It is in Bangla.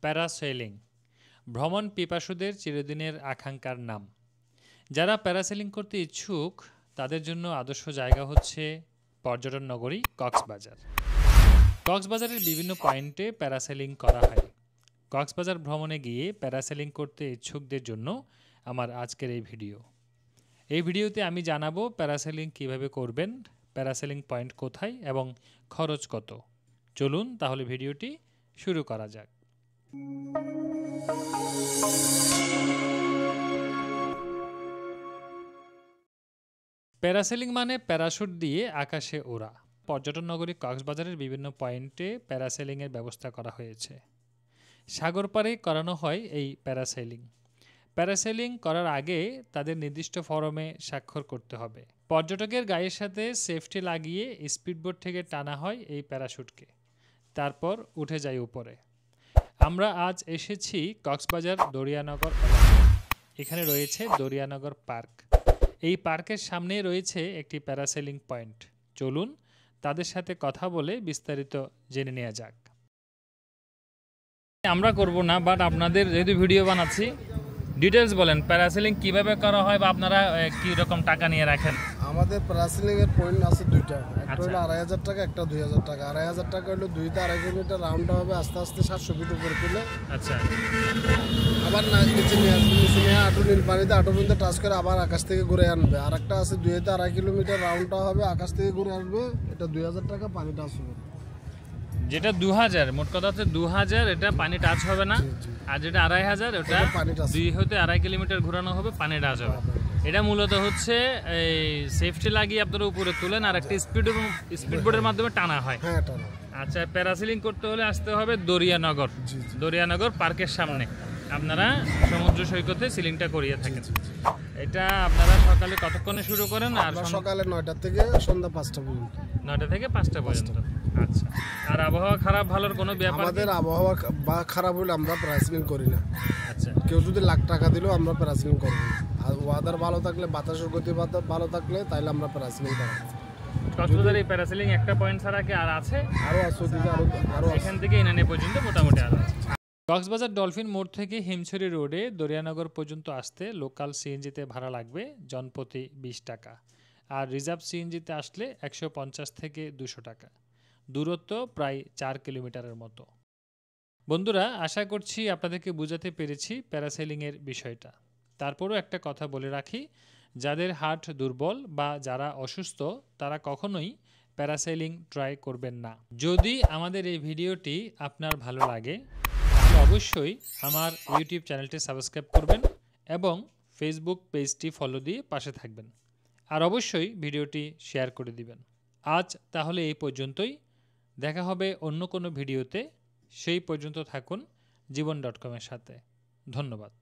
প্যারাসেলিং ভ্রমণ পিপাসুদের চিরদিনের আকাঙ্ক্ষার নাম। যারা প্যারাসেলিং করতে ইচ্ছুক তাদের জন্য আদর্শ জায়গা হচ্ছে পর্যটন নগরী কক্সবাজার। কক্সবাজারের বিভিন্ন পয়েন্টে প্যারাসেলিং করা হয়। কক্সবাজার ভ্রমণে গিয়ে প্যারাসেলিং করতে ইচ্ছুকদের জন্য আমার আজকের এই ভিডিও। এই ভিডিওতে আমি জানাবো প্যারাসেলিং কিভাবে করবেন, প্যারাসেলিং পয়েন্ট কোথায় এবং খরচ কত। চলুন তাহলে ভিডিওটি শুরু করা যাক। প্যারাসেলিং মানে প্যারাশুট দিয়ে আকাশে ওড়া। পর্যটন নগরী কক্সবাজারের বিভিন্ন পয়েন্টে প্যারাসেলিংয়ের ব্যবস্থা করা হয়েছে। সাগর পাড়ে করানো হয় এই প্যারাসেলিং। প্যারাসেলিং করার আগে তাদের নির্দিষ্ট ফরমে স্বাক্ষর করতে হবে। পর্যটকের গায়ের সাথে সেফটি লাগিয়ে স্পিডবোট থেকে টানা হয় এই প্যারাশুটকে, তারপর উঠে যায় উপরে। আমরা আজ এসেছি কক্সবাজার দরিয়ানগর এলাকায়। এখানে রয়েছে দরিয়ানগর পার্ক। এই পার্কের সামনে রয়েছে একটি প্যারাসেলিং পয়েন্ট। চলুন তাদের সাথে কথা বলে বিস্তারিত জেনে নেওয়া যাক। আমরা করব না, বাট আপনাদের যেহেতু ভিডিও বানাচ্ছি, ডিটেলস বলেন প্যারাসেলিং কিভাবে করা হয় বা আপনারা কি রকম টাকা নিয়ে রাখেন। আমাদের প্যারাসেলিং এর পয়েন্ট আছে দুইটা, একটা হলো 2500 টাকা, একটা 2000 টাকা। 2500 টাকা হলো 2 থেকে 2.5 কিলোমিটার রাউন্ডটা হবে আস্তে আস্তে 700 ফিট উপরে তুলে, আচ্ছা, আবার নিচে নিয়ে আটু নীল পানিতে আটু পর্যন্ত টাচ করে আবার আকাশ থেকে ঘুরে আনবে। আর একটা আছে 2 থেকে 2.5 কিলোমিটার রাউন্ডটা হবে আকাশ থেকে ঘুরে আসবে, এটা 2000 টাকা, পানি টাচ হবে। যেটা 2000, মোট কথা হচ্ছে 2000, এটা পানি টাচ হবে না। আর যেটা 2500, ওটা 2 হতে 2.5 কিলোমিটার ঘোরানো হবে, পানি টাচ হবে। এটা মূলত হচ্ছে এই সেফটি লাগিয়ে আপনারা উপরে তুলেন আর একটা স্পিডবোটের মাধ্যমে টানা হয়। আচ্ছা, প্যারাসেলিং করতে হলে আসতে হবে দরিয়ানগর পার্কের সামনে। আপনারা সমুদ্র সৈকতে সিলিংটা করিয়ে থাকেন। এটা আপনারা সকালে কতক্ষণে শুরু করেন? আর সকালে 9টা থেকে সন্ধ্যা 5টা পর্যন্ত। 9টা থেকে 5টা পর্যন্ত। আচ্ছা, আর আবহাওয়া খারাপ ভালোর কোনো ব্যাপার? আমাদের আবহাওয়া খারাপ হলে আমরা প্যারাসেলিং করি না। আচ্ছা, কেউ যদি লাখ টাকা দিলেও আমরা প্যারাসেলিং করব না। আর ওয়েদার ভালো থাকলে, বাতাসের গতি ভালো থাকলে, তাইলে আমরা প্যারাসেলিং করব। কক্সবাজারে এই প্যারাসেলিং একটা পয়েন্ট ছাড়া কি আর আছে? আরো আছে, আরো এখান থেকে ইনানি পর্যন্ত মোটামুটি আর আছে। কক্সবাজার ডলফিন মোড় থেকে হিমছড়ি রোডে দরিয়ানগর পর্যন্ত আসতে লোকাল সিএনজিতে ভাড়া লাগবে জনপ্রতি 20 টাকা, আর রিজার্ভ সিএনজিতে আসলে 150 থেকে 200 টাকা। দূরত্ব প্রায় 4 কিলোমিটারের মতো। বন্ধুরা, আশা করছি আপনাদেরকে বোঝাতে পেরেছি প্যারাসেলিংয়ের বিষয়টা। তারপরও একটা কথা বলে রাখি, যাদের হার্ট দুর্বল বা যারা অসুস্থ তারা কখনোই প্যারাসেলিং ট্রাই করবেন না। যদি আমাদের এই ভিডিওটি আপনার ভালো লাগে তাহলে অবশ্যই আমার ইউটিউব চ্যানেলটি সাবস্ক্রাইব করবেন এবং ফেসবুক পেজটি ফলো দিয়ে পাশে থাকবেন। আর অবশ্যই ভিডিওটি শেয়ার করে দিবেন। আজ তাহলে এই পর্যন্তই। দেখা হবে অন্য কোনো ভিডিওতে। সেই পর্যন্ত থাকুন জীবন.com-এর সাথে। ধন্যবাদ।